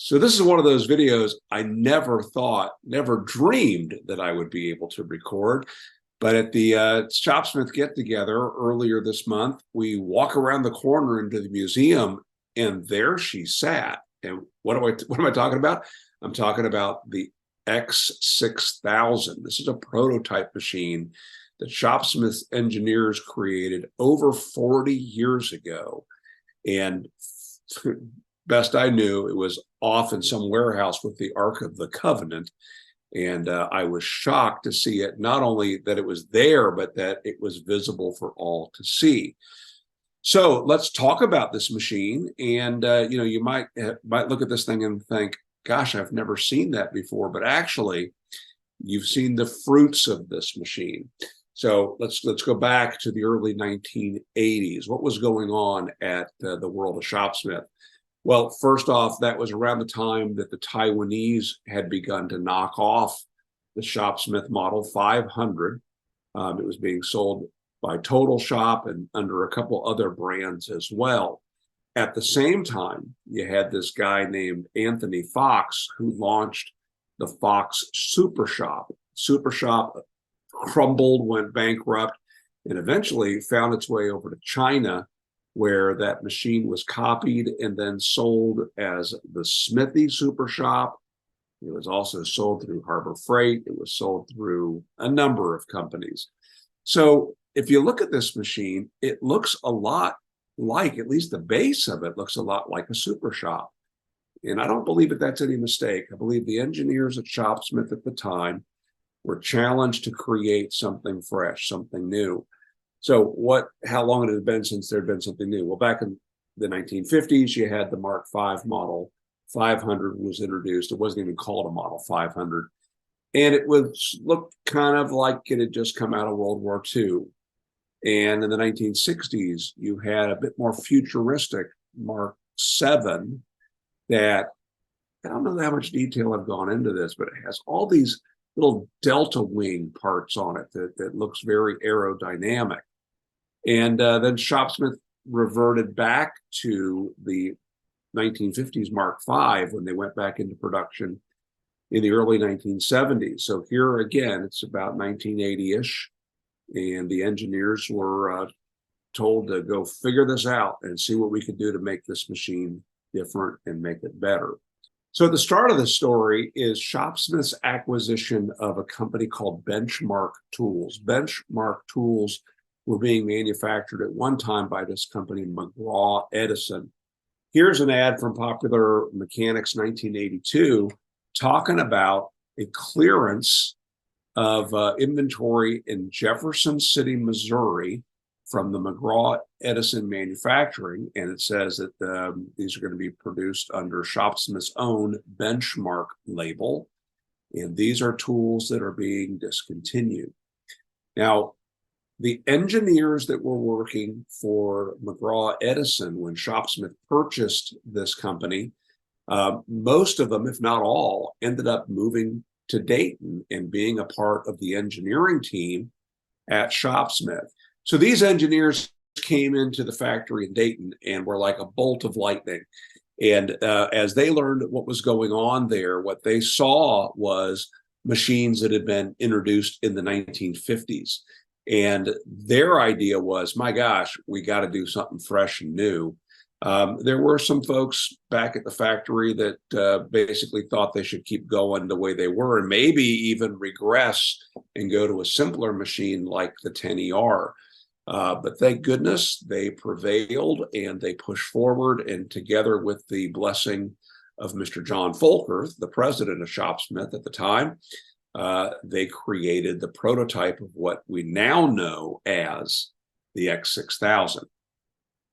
So this is one of those videos I never thought, never dreamed that I would be able to record. But at the Shopsmith get together earlier this month, we walk around the corner into the museum, and there she sat. And what am I talking about? I'm talking about the X-6000. This is a prototype machine that Shopsmith engineers created over 40 years ago. And best I knew, it was off in some warehouse with the Ark of the Covenant. And I was shocked to see it, not only that it was there, but that it was visible for all to see. So let's talk about this machine. And you might look at this thing and think, gosh, I've never seen that before. But actually, you've seen the fruits of this machine. So let's go back to the early 1980s. What was going on at the World of Shopsmith? Well, first off, that was around the time that the Taiwanese had begun to knock off the Shopsmith Model 500. It was being sold by Total Shop and under a couple other brands as well. At the same time, you had this guy named Anthony Fox who launched the Fox Super Shop. Super Shop crumbled, went bankrupt, and eventually found its way over to China, where that machine was copied and then sold as the Smithy Super Shop. It was also sold through Harbor Freight. It was sold through a number of companies. So if you look at this machine, it looks a lot like, at least the base of it looks a lot like a Super Shop. And I don't believe that that's any mistake. I believe the engineers at Shopsmith at the time were challenged to create something fresh, something new. So how long had it been since there had been something new? Well, back in the 1950s, you had the Mark V Model 500 was introduced. It wasn't even called a Model 500. And it looked kind of like it had just come out of World War II. And in the 1960s, you had a bit more futuristic Mark VII that, I don't know how much detail I've gone into this, but it has all these little delta wing parts on it that looks very aerodynamic. And then Shopsmith reverted back to the 1950s Mark V when they went back into production in the early 1970s. So here again, it's about 1980-ish, and the engineers were told to go figure this out and see what we could do to make this machine different and make it better. So at the start of the story is Shopsmith's acquisition of a company called Benchmark Tools. Benchmark Tools were being manufactured at one time by this company, McGraw Edison. Here's an ad from Popular Mechanics 1982 talking about a clearance of inventory in Jefferson City, Missouri, from the McGraw Edison manufacturing, and it says that these are going to be produced under Shopsmith's own Benchmark label, and these are tools that are being discontinued. Now, the engineers that were working for McGraw Edison when Shopsmith purchased this company, most of them, if not all, ended up moving to Dayton and being a part of the engineering team at Shopsmith. So these engineers came into the factory in Dayton and were like a bolt of lightning. And as they learned what was going on there, what they saw was machines that had been introduced in the 1950s. And their idea was, my gosh, we got to do something fresh and new. There were some folks back at the factory that basically thought they should keep going the way they were and maybe even regress and go to a simpler machine like the 10ER. But thank goodness they prevailed and they pushed forward, and together with the blessing of Mr. John Folker, the president of Shopsmith at the time, they created the prototype of what we now know as the X-6000.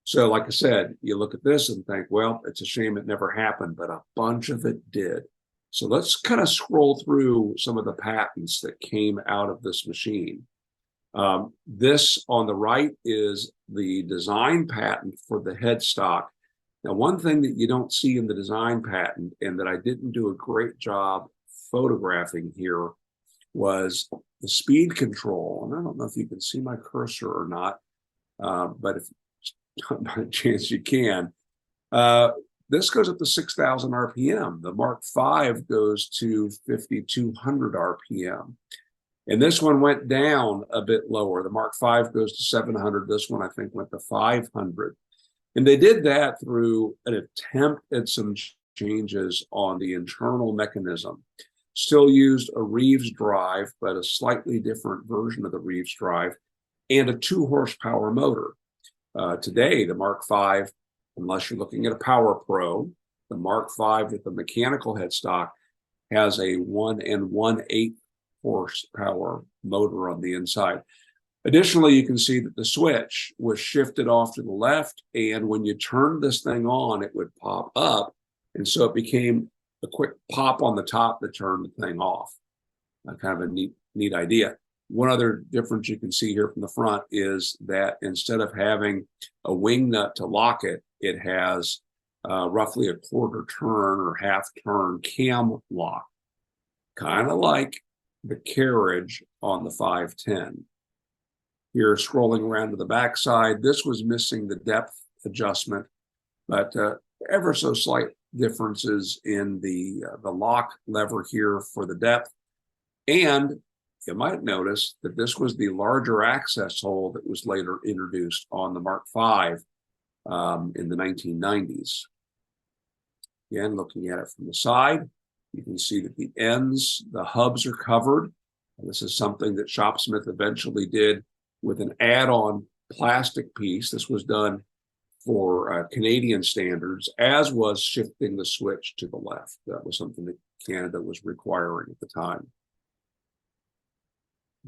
So like I said, you look at this and think, well, it's a shame it never happened, but a bunch of it did. So let's kind of scroll through some of the patents that came out of this machine. This on the right is the design patent for the headstock. Now, one thing that you don't see in the design patent, and that I didn't do a great job photographing here, was the speed control. And I don't know if you can see my cursor or not, but if by chance you can. this goes up to 6,000 RPM. The Mark V goes to 5,200 RPM. And this one went down a bit lower. The Mark V goes to 700. This one, I think, went to 500. And they did that through an attempt at some changes on the internal mechanism. Still used a Reeves drive, but a slightly different version of the Reeves drive, and a 2-horsepower motor. Today, the Mark V, unless you're looking at a Power Pro, the Mark V with the mechanical headstock has a 1 1/8 horsepower motor on the inside. Additionally, you can see that the switch was shifted off to the left, and when you turned this thing on, it would pop up, and so it became a quick pop on the top that turned the thing off. Kind of a neat idea. One other difference you can see here from the front is that instead of having a wing nut to lock it, it has roughly a quarter turn or half turn cam lock, kind of like the carriage on the 510. Here, scrolling around to the back side, this was missing the depth adjustment, but ever so slight differences in the lock lever here for the depth. And you might notice that this was the larger access hole that was later introduced on the Mark V in the 1990s. Again, looking at it from the side, you can see that the ends, the hubs are covered. This is something that Shopsmith eventually did with an add-on plastic piece. This was done for Canadian standards, as was shifting the switch to the left. That was something that Canada was requiring at the time.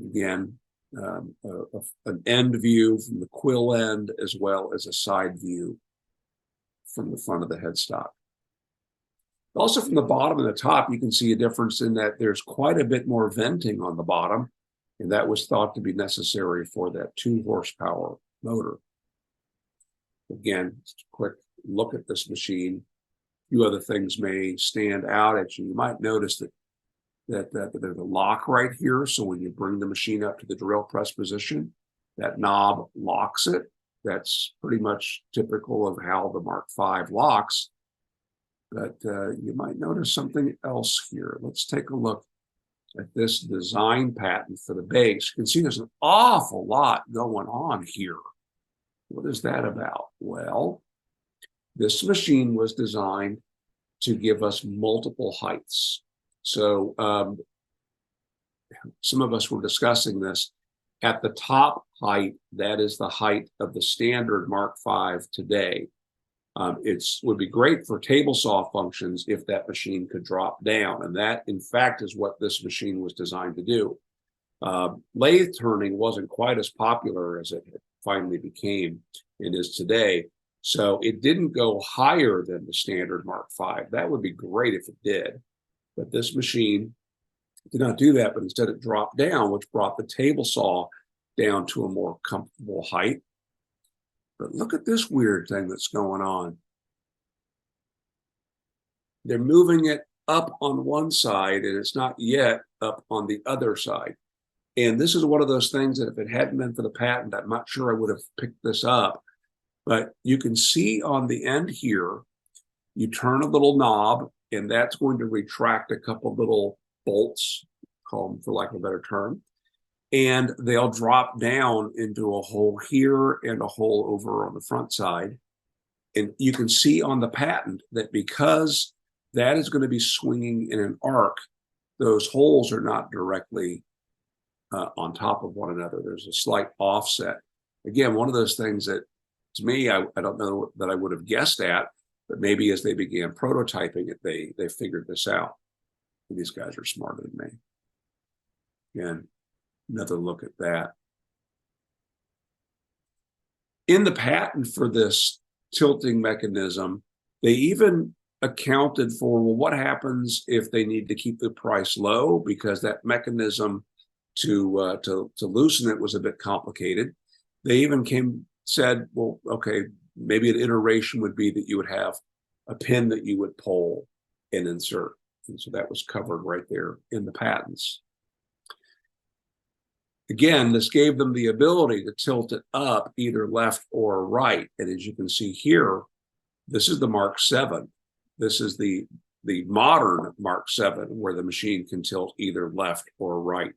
Again, an end view from the quill end, as well as a side view from the front of the headstock. Also, from the bottom and the top, you can see a difference in that there's quite a bit more venting on the bottom, and that was thought to be necessary for that 2-horsepower motor. Again, just a quick look at this machine. A few other things may stand out at you. You might notice that there's a lock right here. So when you bring the machine up to the drill press position, that knob locks it. That's pretty much typical of how the Mark V locks. But you might notice something else here. Let's take a look at this design patent for the base. You can see there's an awful lot going on here. What is that about? Well, this machine was designed to give us multiple heights. So some of us were discussing this. At the top height, that is the height of the standard Mark V today. It would be great for table saw functions if that machine could drop down. And that, in fact, is what this machine was designed to do. Lathe turning wasn't quite as popular as it finally became and is today. So it didn't go higher than the standard Mark V. That would be great if it did. But this machine did not do that, but instead it dropped down, which brought the table saw down to a more comfortable height. But look at this weird thing that's going on. They're moving it up on one side, and it's not yet up on the other side. And this is one of those things that if it hadn't been for the patent, I'm not sure I would have picked this up. But you can see on the end here, you turn a little knob, and that's going to retract a couple little bolts, call them for lack of a better term. And they'll drop down into a hole here and a hole over on the front side. And you can see on the patent that because that is going to be swinging in an arc, those holes are not directly on top of one another. There's a slight offset. Again, one of those things that, to me, I don't know that I would have guessed at, but maybe as they began prototyping it, they figured this out. And these guys are smarter than me. Again, another look at that. In the patent for this tilting mechanism, they even accounted for, well, what happens if they need to keep the price low, because that mechanism to loosen it was a bit complicated. They even said, well, okay, maybe an iteration would be that you would have a pin that you would pull and insert. And so that was covered right there in the patents. Again, this gave them the ability to tilt it up either left or right. And as you can see here, This is the Mark 7. This is the modern Mark 7, where the machine can tilt either left or right.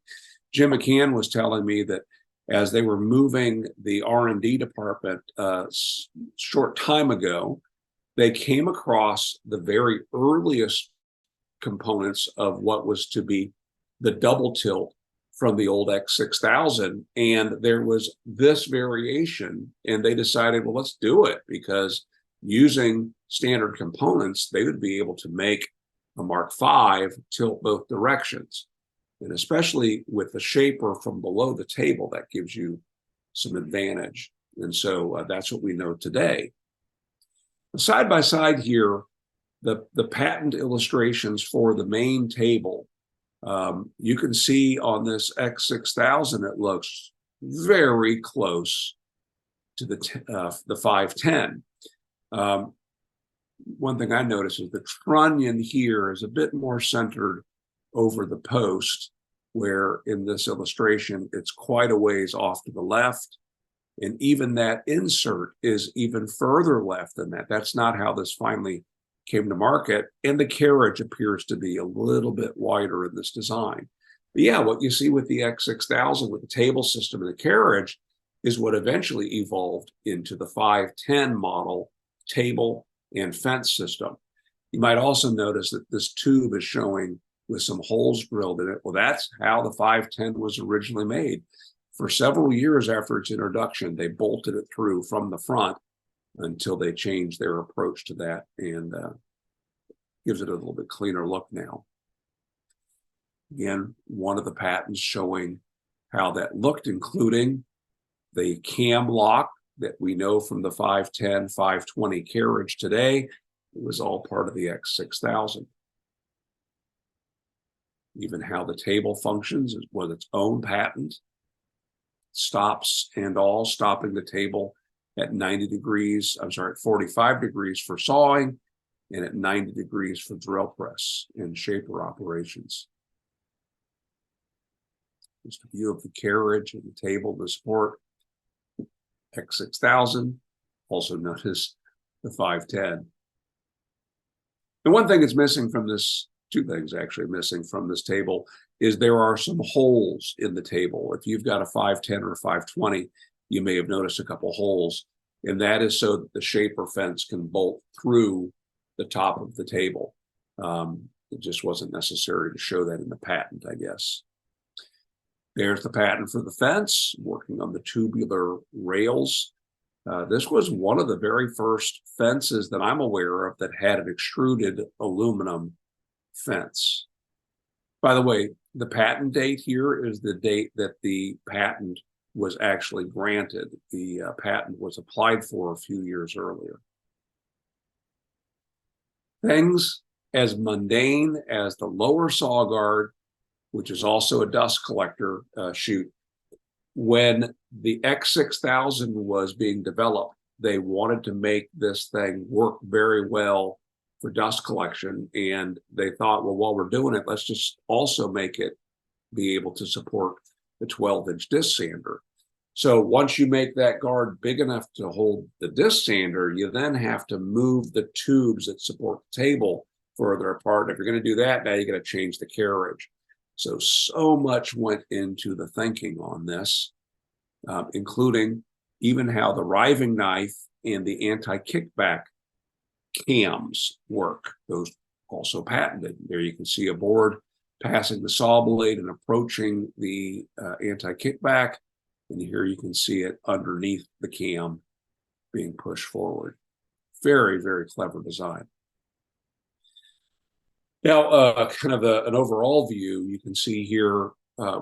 Jim McCann was telling me that as they were moving the R&D department short time ago, they came across the very earliest components of what was to be the double tilt from the old X-6000, and there was this variation, and they decided, well, let's do it, because using standard components, they would be able to make a Mark V tilt both directions. And especially with the shaper from below the table, that gives you some advantage. And so that's what we know today. Side by side here, the patent illustrations for the main table, you can see on this X6000, it looks very close to the 510. One thing I noticed is the trunnion here is a bit more centered over the post, where in this illustration, it's quite a ways off to the left. And even that insert is even further left than that. That's not how this finally came to market. And the carriage appears to be a little bit wider in this design. But yeah, what you see with the X6000 with the table system and the carriage is what eventually evolved into the 510 model table and fence system. You might also notice that this tube is showing with some holes drilled in it. Well, that's how the 510 was originally made. For several years after its introduction, they bolted it through from the front until they changed their approach to that, and gives it a little bit cleaner look now. Again, one of the patents showing how that looked, including the cam lock that we know from the 510, 520 carriage today. It was all part of the X6000. Even how the table functions was its own patent. Stops and all, stopping the table at 90 degrees, I'm sorry, 45 degrees for sawing, and at 90 degrees for drill press and shaper operations. Just a view of the carriage and the table to support X6000, also notice the 510. The one thing that's missing from this, two things actually missing from this table, is there are some holes in the table. If you've got a 510 or a 520, you may have noticed a couple holes, and that is so that the shaper fence can bolt through the top of the table. It just wasn't necessary to show that in the patent, I guess. There's the patent for the fence, working on the tubular rails. This was one of the very first fences that I'm aware of that had an extruded aluminum fence. By the way, the patent date here is the date that the patent was actually granted. The patent was applied for a few years earlier. Things as mundane as the lower saw guard, which is also a dust collector chute. When the X6000 was being developed, they wanted to make this thing work very well for dust collection. And they thought, well, while we're doing it, let's just also make it be able to support the 12-inch disc sander. So once you make that guard big enough to hold the disc sander, you then have to move the tubes that support the table further apart. If you're going to do that, now you got to change the carriage. So much went into the thinking on this, including even how the riving knife and the anti-kickback cams work. Those also patented. There you can see a board passing the saw blade and approaching the anti-kickback. And here you can see it underneath the cam being pushed forward. Very, very clever design. Now, kind of an overall view, you can see here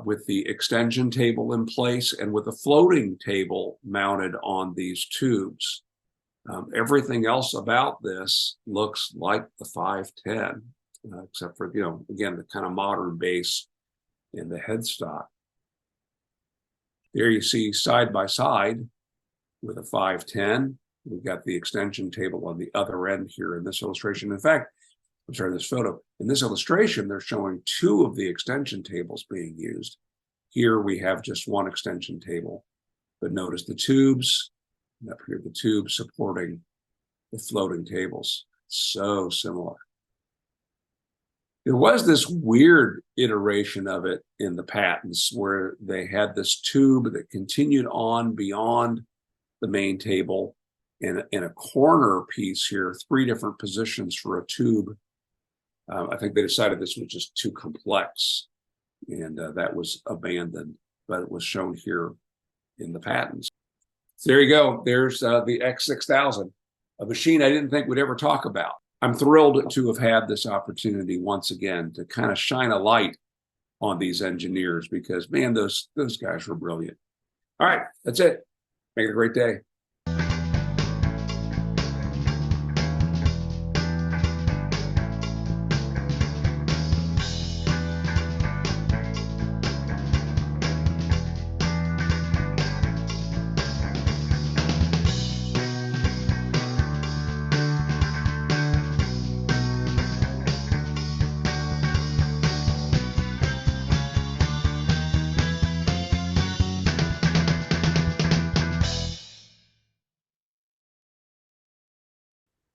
with the extension table in place and with a floating table mounted on these tubes. Everything else about this looks like the 510, except for, again, the kind of modern base and the headstock. There you see side by side with a 510. We've got the extension table on the other end here in this illustration. In fact, I'm sorry, this photo. In this illustration, they're showing two of the extension tables being used. Here we have just one extension table, but notice the tubes, and up here the tubes supporting the floating tables. So similar. There was this weird iteration of it in the patents where they had this tube that continued on beyond the main table in a corner piece here, 3 different positions for a tube. I think they decided this was just too complex, and that was abandoned, but it was shown here in the patents. So there you go. There's the X-6000, a machine I didn't think we'd ever talk about. I'm thrilled to have had this opportunity once again to kind of shine a light on these engineers, because man, those guys were brilliant. All right, that's it. Make it a great day.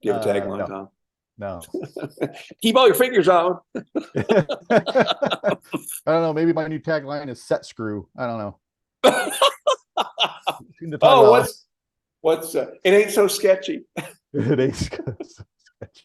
Do you have a tagline, No. Tom? No. Keep all your fingers on. I don't know. Maybe my new tagline is set screw. I don't know. Oh, what's it ain't so sketchy. It ain't so sketchy.